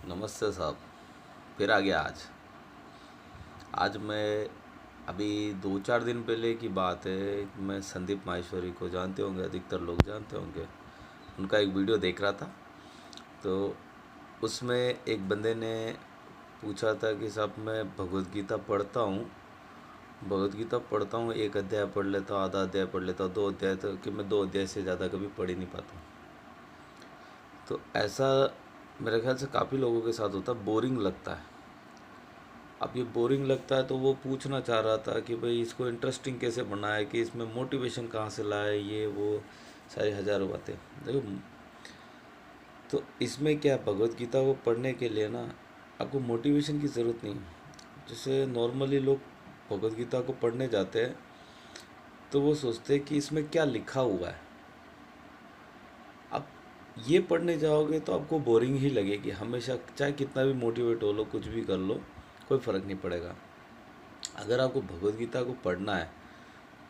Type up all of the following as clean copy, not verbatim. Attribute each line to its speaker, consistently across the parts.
Speaker 1: नमस्ते साहब। फिर आ गया आज। आज मैं अभी 2-4 दिन पहले की बात है। मैं संदीप माहेश्वरी को जानते होंगे, अधिकतर लोग जानते होंगे। उनका एक वीडियो देख रहा था, तो उसमें एक बंदे ने पूछा था कि साहब मैं भगवत गीता पढ़ता हूँ, एक अध्याय पढ़ लेता हूँ, आधा अध्याय पढ़ लेता हूँ, 2 अध्याय, तो कि मैं 2 अध्याय से ज़्यादा कभी पढ़ ही नहीं पाता हूँ। तो ऐसा मेरे ख्याल से काफ़ी लोगों के साथ होता है, बोरिंग लगता है। अब ये बोरिंग लगता है तो वो पूछना चाह रहा था कि भाई इसको इंटरेस्टिंग कैसे बनाए, कि इसमें मोटिवेशन कहाँ से लाए, ये वो सारी हज़ारों बातें। देखो, तो इसमें क्या है, भगवत गीता को पढ़ने के लिए ना आपको मोटिवेशन की ज़रूरत नहीं है। जैसे नॉर्मली लोग भगवत गीता को पढ़ने जाते हैं तो वो सोचते हैं कि इसमें क्या लिखा हुआ है। अब ये पढ़ने जाओगे तो आपको बोरिंग ही लगेगी हमेशा, चाहे कितना भी मोटिवेट हो लो, कुछ भी कर लो, कोई फ़र्क नहीं पड़ेगा। अगर आपको भगवत गीता को पढ़ना है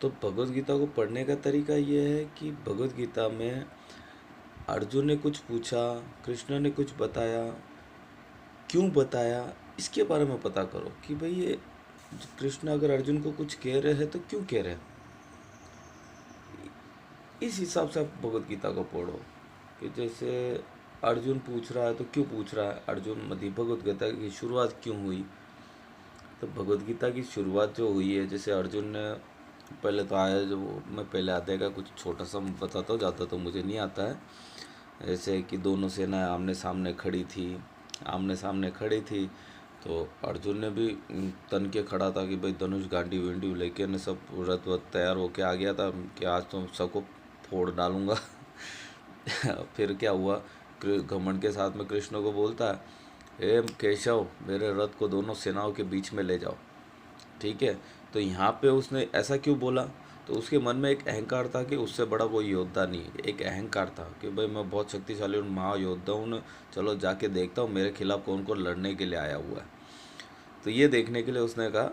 Speaker 1: तो भगवत गीता को पढ़ने का तरीका ये है कि भगवत गीता में अर्जुन ने कुछ पूछा, कृष्ण ने कुछ बताया, क्यों बताया, इसके बारे में पता करो कि भाई ये कृष्ण अगर अर्जुन को कुछ कह रहे हैं तो क्यों कह रहे हैं। इस हिसाब से आप भगवत गीता को पढ़ो कि जैसे अर्जुन पूछ रहा है तो क्यों पूछ रहा है, अर्जुन मतलब भगवत गीता की शुरुआत क्यों हुई। तो भगवत गीता की शुरुआत जो हुई है, जैसे अर्जुन ने पहले तो आया, जो मैं पहले अध्याय का कुछ छोटा सा बताता हूँ, ज़्यादा तो मुझे नहीं आता है। जैसे कि दोनों सेनाएं आमने सामने खड़ी थी, तो अर्जुन ने भी तन के खड़ा था कि भाई धनुष गांडी विंडी लेके ने सब रथ वथ तैयार होके आ गया था कि आज तो सबको फोड़ डालूंगा। फिर क्या हुआ, घमंड के साथ में कृष्ण को बोलता है, हे केशव, मेरे रथ को दोनों सेनाओं के बीच में ले जाओ। ठीक है, तो यहाँ पे उसने ऐसा क्यों बोला, तो उसके मन में एक अहंकार था कि उससे बड़ा कोई योद्धा नहीं है। एक अहंकार था कि भाई मैं बहुत शक्तिशाली हूँ, महायोद्धा हूँ, चलो जाके देखता हूँ मेरे खिलाफ कौन कौन लड़ने के लिए आया हुआ है। तो ये देखने के लिए उसने कहा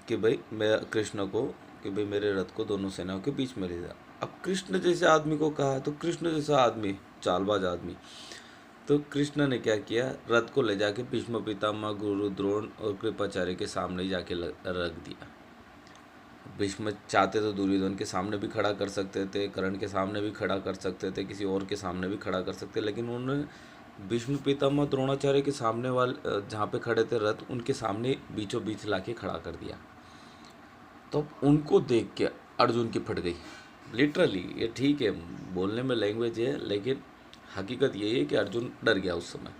Speaker 1: कि भाई मैं कृष्ण को कि भाई मेरे रथ को दोनों सेनाओं के बीच में ले जा। अब कृष्ण जैसे आदमी को कहा, तो कृष्ण जैसा आदमी, चालबाज आदमी, तो कृष्ण ने क्या किया, रथ को ले जाके भीष्म पितामह, गुरु द्रोण और कृपाचार्य के सामने ही जाके रख दिया। भीष्म चाहते तो दुर्योधन के सामने भी खड़ा कर सकते थे, कर्ण के सामने भी खड़ा कर सकते थे, किसी और के सामने भी खड़ा कर सकते, लेकिन उन्होंने भीष्म पितामह द्रोणाचार्य के सामने वाले जहाँ पे खड़े थे रथ, उनके सामने बीचों बीच लाके खड़ा कर दिया। तो उनको देख के अर्जुन की फट गई लिटरली। ये ठीक है, बोलने में लैंग्वेज है, लेकिन हकीकत यही है कि अर्जुन डर गया उस समय।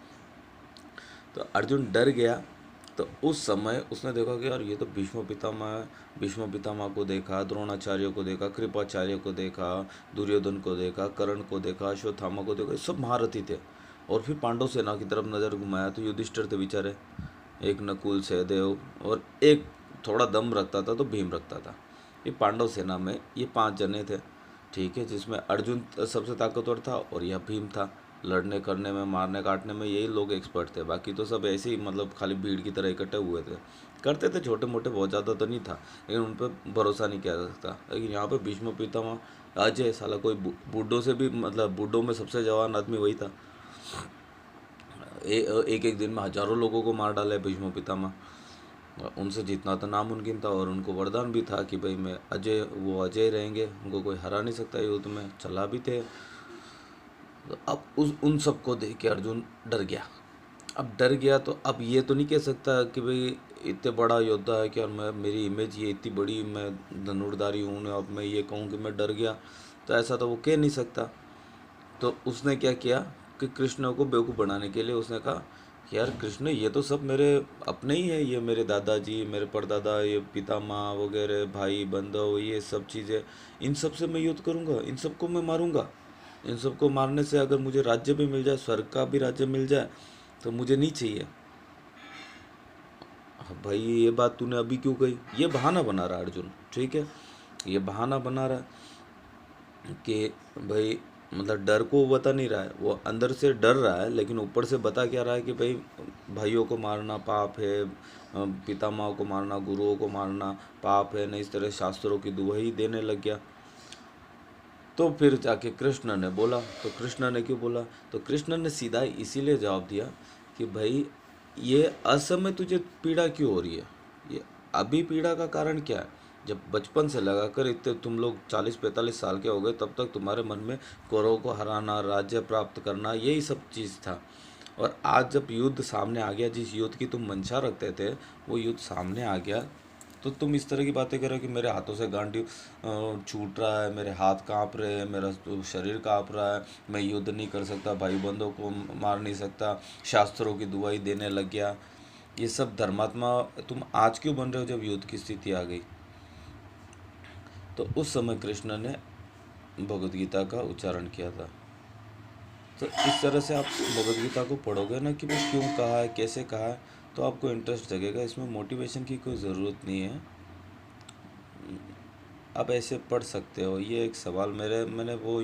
Speaker 1: तो अर्जुन डर गया, तो उस समय उसने देखा कि यार ये तो भीष्म पितामह को देखा, द्रोणाचार्य को देखा, कृपाचार्य को देखा, दुर्योधन को देखा, कर्ण को देखा, अश्वत्थामा को देखा, सब महारथी थे। और फिर पांडव सेना की तरफ नज़र घुमाया तो युधिष्ठिर थे बेचारे, एक नकुल, सहदेव, और एक थोड़ा दम रखता था तो भीम रखता था। ये पांडव सेना में ये 5 जने थे। ठीक है, जिसमें अर्जुन सबसे ताकतवर था और यह भीम था। लड़ने करने में, मारने काटने में यही लोग एक्सपर्ट थे, बाकी तो सब ऐसे ही मतलब खाली भीड़ की तरह इकट्ठे हुए थे। करते थे छोटे मोटे, बहुत ज़्यादा तो नहीं था, लेकिन उन पर भरोसा नहीं किया जा सकता। लेकिन यहाँ पे भीष्म पितामह अजय, साला कोई बूढ़ों से भी, मतलब बूढ़ों में सबसे जवान आदमी वही था। एक एक दिन में हजारों लोगों को मार डाले भीष्म पितामह। उनसे जीतना तो नामुमकिन था, और उनको वरदान भी था कि भाई मैं अजय, वो अजय रहेंगे, उनको कोई हरा नहीं सकता युद्ध में, चला भी थे। तो अब उन सबको देख के अर्जुन डर गया। अब डर गया तो अब ये तो नहीं कह सकता कि भाई इतने बड़ा योद्धा है कि, और मैं, मेरी इमेज ये इतनी बड़ी, मैं धनुर्धारी हूँ, अब मैं ये कहूँ कि मैं डर गया, तो ऐसा तो वो कह नहीं सकता। तो उसने क्या किया कि कृष्ण को बेवकूफ़ बनाने के लिए उसने कहा कि यार कृष्ण, ये तो सब मेरे अपने ही है, ये मेरे दादाजी, मेरे परदादा, ये पितामह वगैरह, भाई बंधु, ये सब चीज़ें, इन सब से मैं युद्ध करूँगा, इन सबको मैं मारूंगा। इन सबको मारने से अगर मुझे राज्य भी मिल जाए, स्वर्ग का भी राज्य मिल जाए, तो मुझे नहीं चाहिए। अब भाई ये बात तूने अभी क्यों कही, ये बहाना बना रहा है अर्जुन। ठीक है, ये बहाना बना रहा है कि भाई, मतलब डर को वो बता नहीं रहा है, वो अंदर से डर रहा है, लेकिन ऊपर से बता क्या रहा है कि भाई भाइयों को मारना पाप है, पितामह को मारना, गुरुओं को मारना पाप है, नहीं, इस तरह शास्त्रों की दुहाई देने लग गया। तो फिर जाके कृष्ण ने बोला, तो कृष्ण ने क्यों बोला, तो कृष्ण ने सीधा इसीलिए जवाब दिया कि भाई ये असमय तुझे पीड़ा क्यों हो रही है, ये अभी पीड़ा का कारण क्या है। जब बचपन से लगाकर इतने तुम लोग 40-45 साल के हो गए, तब तक तुम्हारे मन में कौरवों को हराना, राज्य प्राप्त करना, यही सब चीज़ था। और आज जब युद्ध सामने आ गया, जिस युद्ध की तुम मंशा रखते थे वो युद्ध सामने आ गया, तो तुम इस तरह की बातें करो कि मेरे हाथों से गांडी छूट रहा है, मेरे हाथ कांप रहे हैं, मेरा तो शरीर कांप रहा है, मैं युद्ध नहीं कर सकता, भाई बंधों को मार नहीं सकता, शास्त्रों की दुआई देने लग गया। ये सब धर्मात्मा तुम आज क्यों बन रहे हो जब युद्ध की स्थिति आ गई। तो उस समय कृष्ण ने भगवद गीता का उच्चारण किया था। तो इस तरह से आप भगवद गीता को पढ़ोगे ना कि वो क्यों कहा है, कैसे कहा है, तो आपको इंटरेस्ट जगेगा। इसमें मोटिवेशन की कोई ज़रूरत नहीं है, आप ऐसे पढ़ सकते हो। ये एक सवाल मैंने वो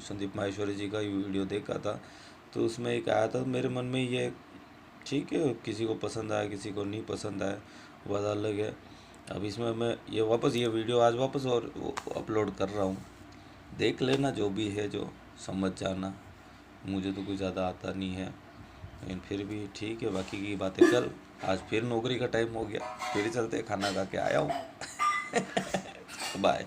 Speaker 1: संदीप माहेश्वरी जी का वीडियो देखा था, तो उसमें एक आया था मेरे मन में ये, ठीक है किसी को पसंद आया किसी को नहीं पसंद आया, वो बात अलग है। अब इसमें मैं ये वीडियो आज वापस और अपलोड कर रहा हूँ, देख लेना जो भी है, जो समझ जाना। मुझे तो कुछ ज़्यादा आता नहीं है, लेकिन फिर भी ठीक है, बाकी की बातें कल। आज फिर नौकरी का टाइम हो गया, फिर चलते, खाना खा के आया हूँ। बाय।